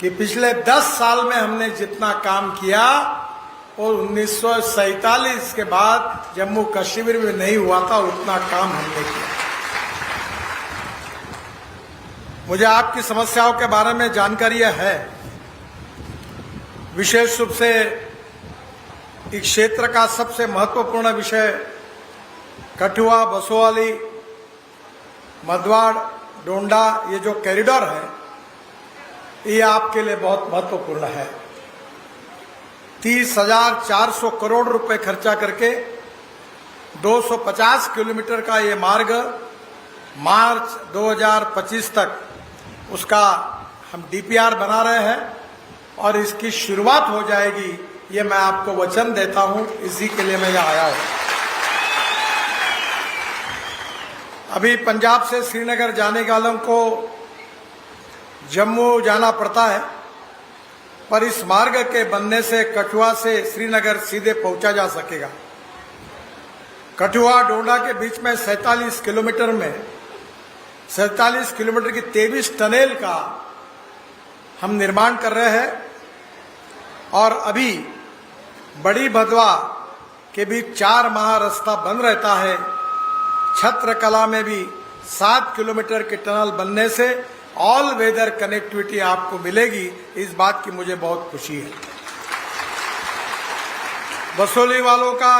कि पिछले 10 साल में हमने जितना काम किया और 1947 के बाद जम्मू कश्मीर में नहीं हुआ था उतना काम हमने किया। मुझे आपकी समस्याओं के बारे में जानकारी है। विशेष रूप से इस क्षेत्र का सबसे महत्वपूर्ण विषय कठुआ, बसोवाली, मधवाड़, डोंडा, ये जो कॉरिडोर है ये आपके लिए बहुत महत्वपूर्ण है। 30,400 करोड़ रुपए खर्चा करके 250 किलोमीटर का ये मार्ग मार्च 2025 तक उसका हम डीपीआर बना रहे हैं और इसकी शुरुआत हो जाएगी, ये मैं आपको वचन देता हूं। इसी के लिए मैं यहाँ आया हूं। अभी पंजाब से श्रीनगर जाने वालों को जम्मू जाना पड़ता है, पर इस मार्ग के बनने से कठुआ से श्रीनगर सीधे पहुंचा जा सकेगा। कठुआ डोंडा के बीच में 47 किलोमीटर में 47 किलोमीटर की 23 टनल का हम निर्माण कर रहे हैं और अभी बड़ी भदवा के बीच 4 माह रास्ता बंद रहता है। छत्रकला में भी 7 किलोमीटर की टनल बनने से ऑल वेदर कनेक्टिविटी आपको मिलेगी। इस बात की मुझे बहुत खुशी है। बसोली वालों का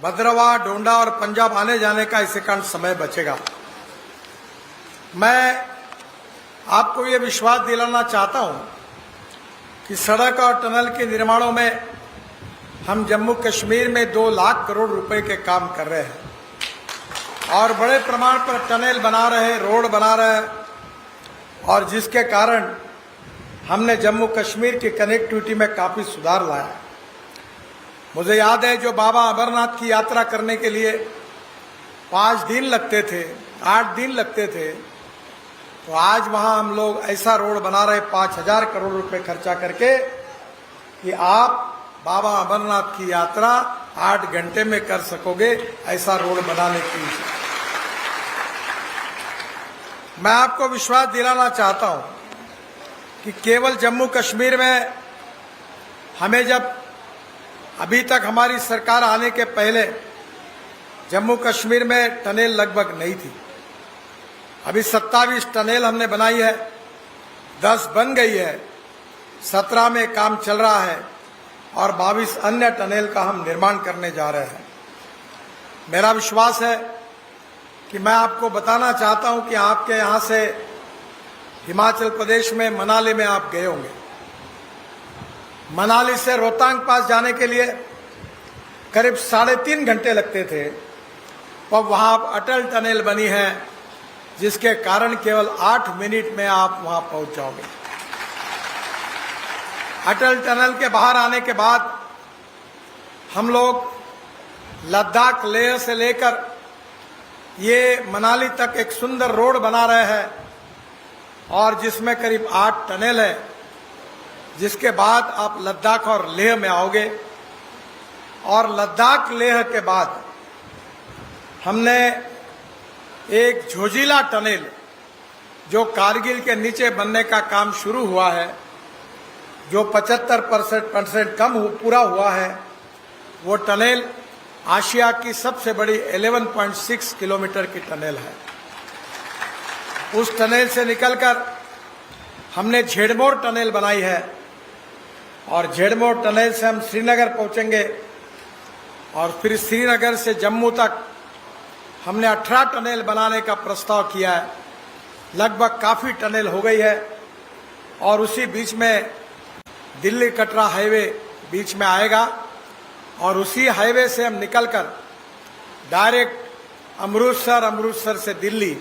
भद्रवा, डोंडा और पंजाब आने जाने का इससे कारण समय बचेगा। मैं आपको ये विश्वास दिलाना चाहता हूं कि सड़क और टनल के निर्माणों में हम जम्मू कश्मीर में 2 लाख करोड़ रुपए के काम कर रहे हैं और बड़े प्रमाण पर टनल बना रहे हैं, रोड बना रहे हैं, और जिसके कारण हमने जम्मू कश्मीर की कनेक्टिविटी में काफी सुधार लाया। मुझे याद है जो बाबा अमरनाथ की यात्रा करने के लिए 5 दिन लगते थे, 8 दिन लगते थे, तो आज वहां हम लोग ऐसा रोड बना रहे 5,000 करोड़ रुपए खर्चा करके कि आप बाबा अमरनाथ की यात्रा 8 घंटे में कर सकोगे। ऐसा रोड बनाने की मैं आपको विश्वास दिलाना चाहता हूं कि केवल जम्मू कश्मीर में हमें जब अभी तक हमारी सरकार आने के पहले जम्मू कश्मीर में टनल लगभग नहीं थी। अभी 27 टनल हमने बनाई है, 10 बन गई है, 17 में काम चल रहा है और 22 अन्य टनल का हम निर्माण करने जा रहे हैं। मेरा विश्वास है कि मैं आपको बताना चाहता हूं कि आपके यहां से हिमाचल प्रदेश में मनाली में आप गए होंगे। मनाली से रोहतांग पास जाने के लिए करीब 3.5 घंटे लगते थे, और वहां अटल टनल बनी है जिसके कारण केवल 8 मिनट में आप वहां पहुंच जाओगे। अटल टनल के बाहर आने के बाद हम लोग लद्दाख, लेह से लेकर ये मनाली तक एक सुंदर रोड बना रहे हैं और जिसमें करीब 8 टनल है, जिसके बाद आप लद्दाख और लेह में आओगे। और लद्दाख लेह के बाद हमने एक झोजिला टनल जो कारगिल के नीचे बनने का काम शुरू हुआ है, जो 75% कम पूरा हुआ है, वो टनल आशिया की सबसे बड़ी 11.6 किलोमीटर की टनल है। उस टनल से निकलकर हमने झेड़मोर टनल बनाई है और झेड़मोर टनल से हम श्रीनगर पहुंचेंगे और फिर श्रीनगर से जम्मू तक हमने 18 टनल बनाने का प्रस्ताव किया है। लगभग काफी टनल हो गई है और उसी बीच में दिल्ली कटरा हाईवे बीच में आएगा और उसी हाईवे से हम निकलकर डायरेक्ट अमृतसर, अमृतसर से दिल्ली,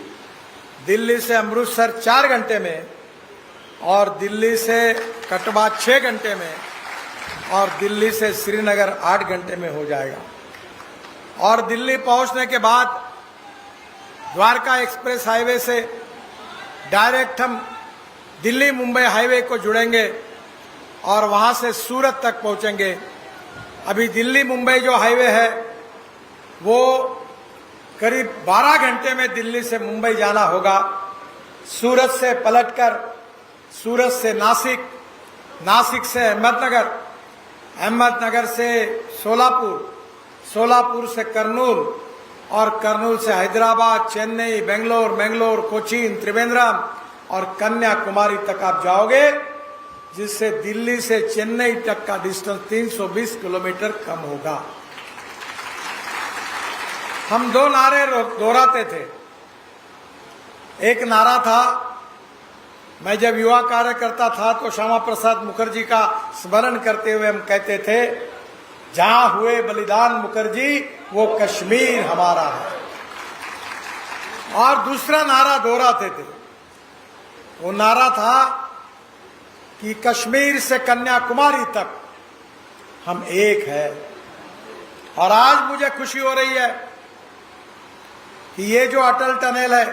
दिल्ली से अमृतसर 4 घंटे में और दिल्ली से कटवा 6 घंटे में और दिल्ली से श्रीनगर 8 घंटे में हो जाएगा। और दिल्ली पहुंचने के बाद द्वारका एक्सप्रेस हाईवे से डायरेक्ट हम दिल्ली मुंबई हाईवे को जुड़ेंगे और वहां से सूरत तक पहुंचेंगे। अभी दिल्ली मुंबई जो हाईवे है वो करीब 12 घंटे में दिल्ली से मुंबई जाना होगा। सूरत से पलटकर सूरत से नासिक, नासिक से अहमदनगर, अहमदनगर से सोलापुर, सोलापुर से करनूल और करनूल से हैदराबाद, चेन्नई, बेंगलोर, बेंगलोर, कोचीन, त्रिवेंद्रम और कन्याकुमारी तक आप जाओगे, जिससे दिल्ली से चेन्नई तक का डिस्टेंस 320 किलोमीटर कम होगा। हम दो नारे दोहराते थे। एक नारा था, मैं जब युवा कार्यकर्ता था तो श्यामा प्रसाद मुखर्जी का स्मरण करते हुए हम कहते थे, जहां हुए बलिदान मुखर्जी वो कश्मीर हमारा है। और दूसरा नारा दोहराते थे, वो नारा था कि कश्मीर से कन्याकुमारी तक हम एक है। और आज मुझे खुशी हो रही है कि ये जो अटल टनल है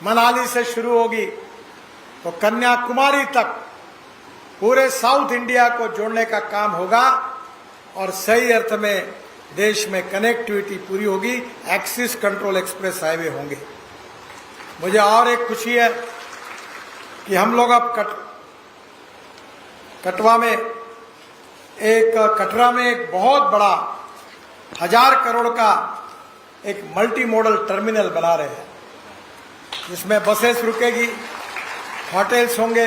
मनाली से शुरू होगी तो कन्याकुमारी तक पूरे साउथ इंडिया को जोड़ने का काम होगा और सही अर्थ में देश में कनेक्टिविटी पूरी होगी, एक्सिस कंट्रोल एक्सप्रेस हाईवे होंगे। मुझे और एक खुशी है कि हम लोग अब कटरा में एक बहुत बड़ा 1000 करोड़ का एक मल्टी मॉडल टर्मिनल बना रहे हैं, जिसमें बसेस रुकेगी, होटल्स होंगे,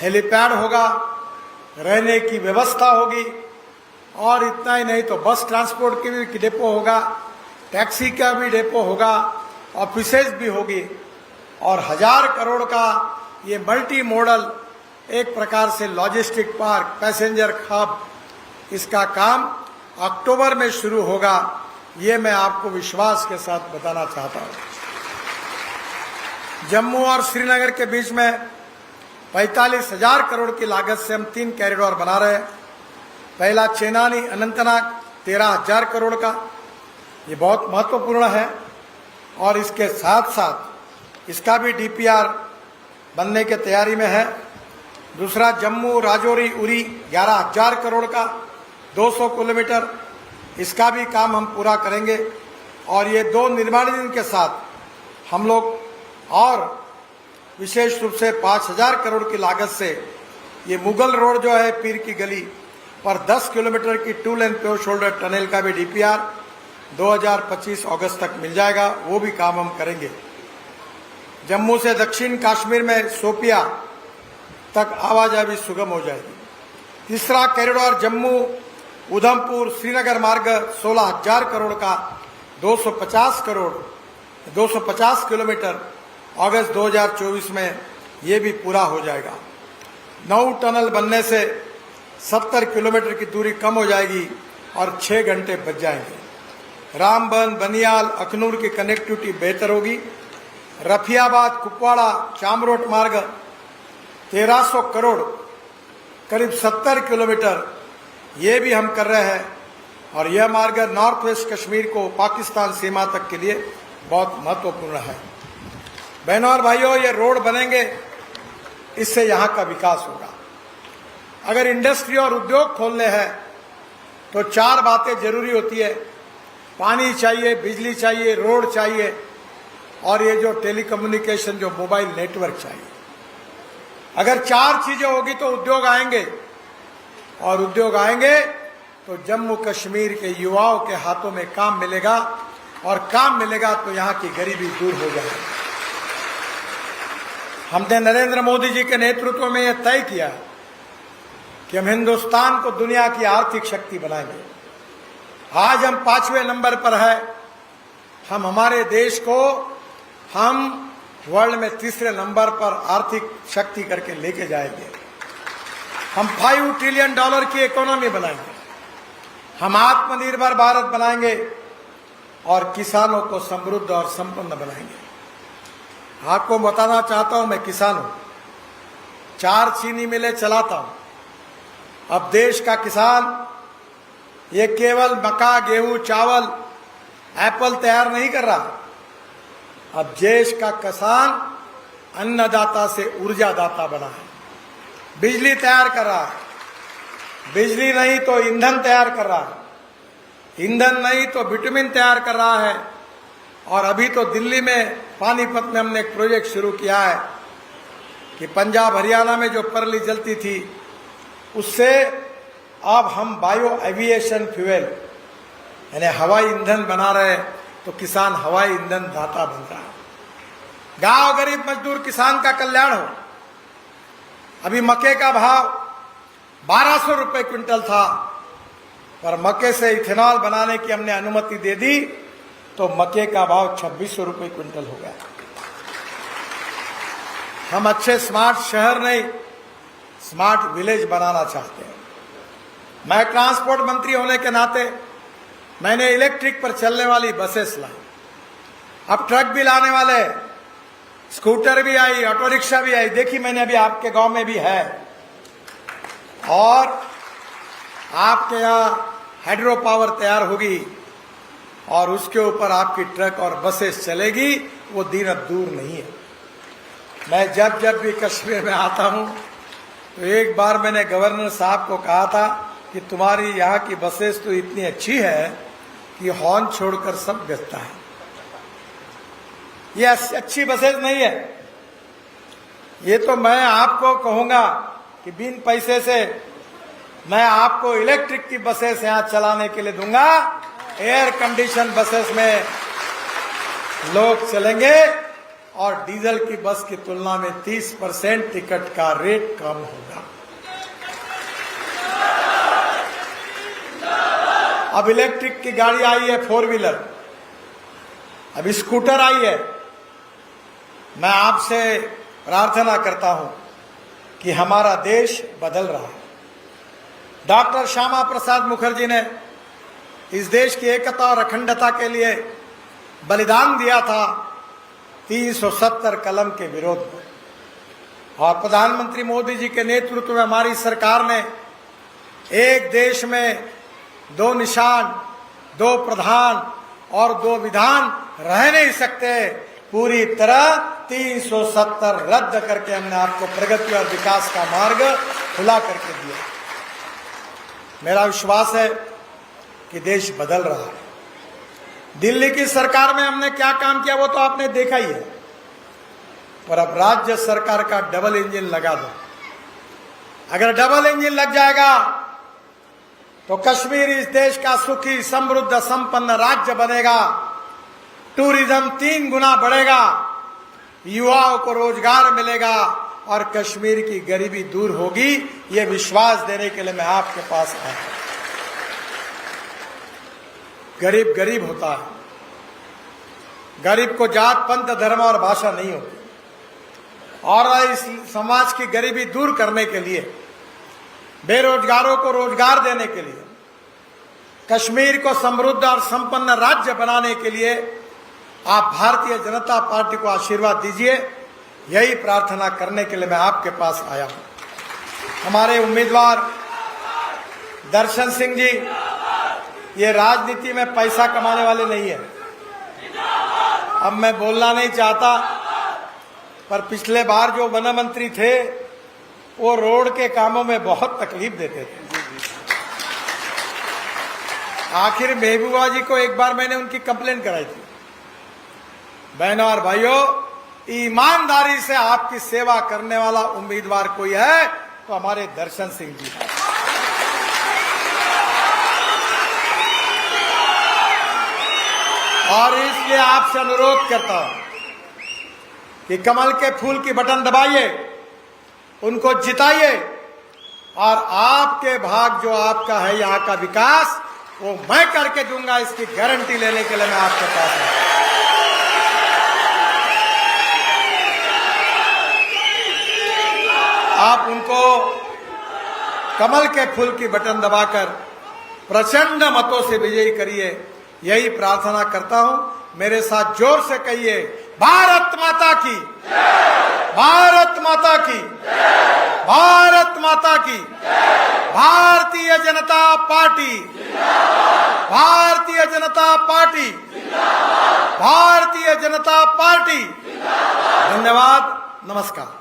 हेलीपैड होगा, रहने की व्यवस्था होगी और इतना ही नहीं तो बस ट्रांसपोर्ट की भी डिपो होगा, टैक्सी का भी डिपो होगा, ऑफिसेज भी होगी और 1000 करोड़ का ये मल्टी मॉडल एक प्रकार से लॉजिस्टिक पार्क, पैसेंजर हब, इसका काम अक्टूबर में शुरू होगा। ये मैं आपको विश्वास के साथ बताना चाहता हूँ। जम्मू और श्रीनगर के बीच में 45,000 करोड़ की लागत से हम 3 कॉरिडोर बना रहे हैं। पहला चेनानी अनंतनाग 13,000 करोड़ का, ये बहुत महत्वपूर्ण है और इसके साथ साथ इसका भी डीपीआर बनने की तैयारी में है। दूसरा जम्मू राजौरी उरी 11,000 करोड़ का 200 किलोमीटर, इसका भी काम हम पूरा करेंगे। और ये 2 निर्माणाधीन के साथ हम लोग और विशेष रूप से 5,000 करोड़ की लागत से ये मुगल रोड जो है पीर की गली पर 10 किलोमीटर की 2 लेन पेव शोल्डर टनल का भी डीपीआर 2025 अगस्त तक मिल जाएगा, वो भी काम हम करेंगे। जम्मू से दक्षिण कश्मीर में शोपिया तक आवाजाही सुगम हो जाएगी। तीसरा कॉरिडोर जम्मू उधमपुर श्रीनगर मार्ग 16,000 करोड़ का 250 किलोमीटर अगस्त 2024 में ये भी पूरा हो जाएगा। 9 टनल बनने से 70 किलोमीटर की दूरी कम हो जाएगी और 6 घंटे बच जाएंगे। रामबन, बनियाल, अखनूर की कनेक्टिविटी बेहतर होगी। रफियाबाद, कुपवाड़ा, चामरोट मार्ग 1300 करोड़, करीब 70 किलोमीटर, ये भी हम कर रहे हैं और यह मार्ग नॉर्थ वेस्ट कश्मीर को पाकिस्तान सीमा तक के लिए बहुत महत्वपूर्ण है। बहनों और भाइयों, ये रोड बनेंगे, इससे यहाँ का विकास होगा। अगर इंडस्ट्री और उद्योग खोलने हैं तो 4 बातें जरूरी होती है, पानी चाहिए, बिजली चाहिए, रोड चाहिए और ये जो टेलीकम्युनिकेशन जो मोबाइल नेटवर्क चाहिए। अगर 4 चीजें होगी तो उद्योग आएंगे और उद्योग आएंगे तो जम्मू कश्मीर के युवाओं के हाथों में काम मिलेगा और काम मिलेगा तो यहाँ की गरीबी दूर हो जाएगी। हमने नरेंद्र मोदी जी के नेतृत्व में यह तय किया कि हम हिंदुस्तान को दुनिया की आर्थिक शक्ति बनाएंगे। आज हम 5वें नंबर पर है। हम हमारे देश को हम वर्ल्ड में 3रे नंबर पर आर्थिक शक्ति करके लेके जाएंगे। हम $5 ट्रिलियन की इकोनॉमी बनाएंगे। हम आत्मनिर्भर भारत बनाएंगे और किसानों को समृद्ध और संपन्न बनाएंगे। आपको बताना चाहता हूं, मैं किसान हूं, 4 चीनी मिलें चलाता हूं। अब देश का किसान ये केवल मक्का, गेहूं, चावल, एप्पल तैयार नहीं कर रहा। अब देश का किसान अन्नदाता से ऊर्जादाता बना है। बिजली तैयार कर रहा है, बिजली नहीं तो ईंधन तैयार कर रहा है, ईंधन नहीं तो विटामिन तैयार कर रहा है। और अभी तो दिल्ली में पानीपत में हमने एक प्रोजेक्ट शुरू किया है कि पंजाब हरियाणा में जो परली जलती थी उससे अब हम बायो एविएशन फ्यूल यानी हवाई ईंधन बना रहे, तो किसान हवाई ईंधन दाता बन रहा है। गांव गरीब मजदूर किसान का कल्याण हो। अभी मक्के का भाव 1200 रुपए क्विंटल था, पर मक्के से इथेनॉल बनाने की हमने अनुमति दे दी तो मक्के का भाव 2600 रुपए क्विंटल हो गया। हम अच्छे स्मार्ट शहर नहीं, स्मार्ट विलेज बनाना चाहते हैं। मैं ट्रांसपोर्ट मंत्री होने के नाते मैंने इलेक्ट्रिक पर चलने वाली बसेस लाई, अब ट्रक भी लाने वाले, स्कूटर भी आई, ऑटो रिक्शा भी आई। देखी मैंने अभी आपके गांव में भी है, और आपके यहाँ हाइड्रो पावर तैयार होगी और उसके ऊपर आपकी ट्रक और बसेस चलेगी। वो दिन अब दूर नहीं है। मैं जब जब भी कश्मीर में आता हूं तो एक बार मैंने गवर्नर साहब को कहा था कि तुम्हारी यहाँ की बसेस तो इतनी अच्छी है कि हॉर्न छोड़कर सब बजता है। ये अच्छी बसेस नहीं है। ये तो मैं आपको कहूंगा कि बिन पैसे से मैं आपको इलेक्ट्रिक की बसेस यहां चलाने के लिए दूंगा। एयर कंडीशन बसेस में लोग चलेंगे और डीजल की बस की तुलना में 30% टिकट का रेट कम होगा। अब इलेक्ट्रिक की गाड़ी आई है, 4 व्हीलर, अब स्कूटर आई है। मैं आपसे प्रार्थना करता हूं कि हमारा देश बदल रहा है। डॉक्टर श्यामा प्रसाद मुखर्जी ने इस देश की एकता और अखंडता के लिए बलिदान दिया था 370 कलम के विरोध में, और प्रधानमंत्री मोदी जी के नेतृत्व में हमारी सरकार ने एक देश में 2 निशान, 2 प्रधान और 2 विधान रह नहीं सकते। पूरी तरह 370 रद्द करके हमने आपको प्रगति और विकास का मार्ग खुला करके दिया। मेरा विश्वास है कि देश बदल रहा है। दिल्ली की सरकार में हमने क्या काम किया वो तो आपने देखा ही है, पर अब राज्य सरकार का डबल इंजन लगा दो। अगर डबल इंजन लग जाएगा तो कश्मीर इस देश का सुखी, समृद्ध, संपन्न राज्य बनेगा। टूरिज्म 3 गुना बढ़ेगा, युवाओं को रोजगार मिलेगा और कश्मीर की गरीबी दूर होगी। ये विश्वास देने के लिए मैं आपके पास आया। गरीब गरीब होता है। गरीब को जात, पंथ, धर्म और भाषा नहीं होती। और इस समाज की गरीबी दूर करने के लिए, बेरोजगारों को रोजगार देने के लिए, कश्मीर को समृद्ध और संपन्न राज्य बनाने के लिए आप भारतीय जनता पार्टी को आशीर्वाद दीजिए। यही प्रार्थना करने के लिए मैं आपके पास आया हूं। हमारे उम्मीदवार दर्शन सिंह जी ये राजनीति में पैसा कमाने वाले नहीं है। अब मैं बोलना नहीं चाहता, पर पिछले बार जो वन मंत्री थे वो रोड के कामों में बहुत तकलीफ देते थे। आखिर महबूबा जी को एक बार मैंने उनकी कंप्लेंट कराई थी। बहनों और भाइयों, ईमानदारी से आपकी सेवा करने वाला उम्मीदवार कोई है तो हमारे दर्शन सिंह जी है। और इसलिए आपसे अनुरोध करता हूं कि कमल के फूल की बटन दबाइए, उनको जिताइए, और आपके भाग जो आपका है यहाँ का विकास वो मैं करके दूंगा। इसकी गारंटी लेने के लिए मैं आपके पास हूं। आप उनको कमल के फूल की बटन दबाकर प्रचंड मतों से विजयी करिए, यही प्रार्थना करता हूं। मेरे साथ जोर से कहिए, भारत माता की, भारत माता की, भारत माता की, Bharatiya Janata party, Bharatiya Janata party, Bharatiya Janata party. धन्यवाद, नमस्कार।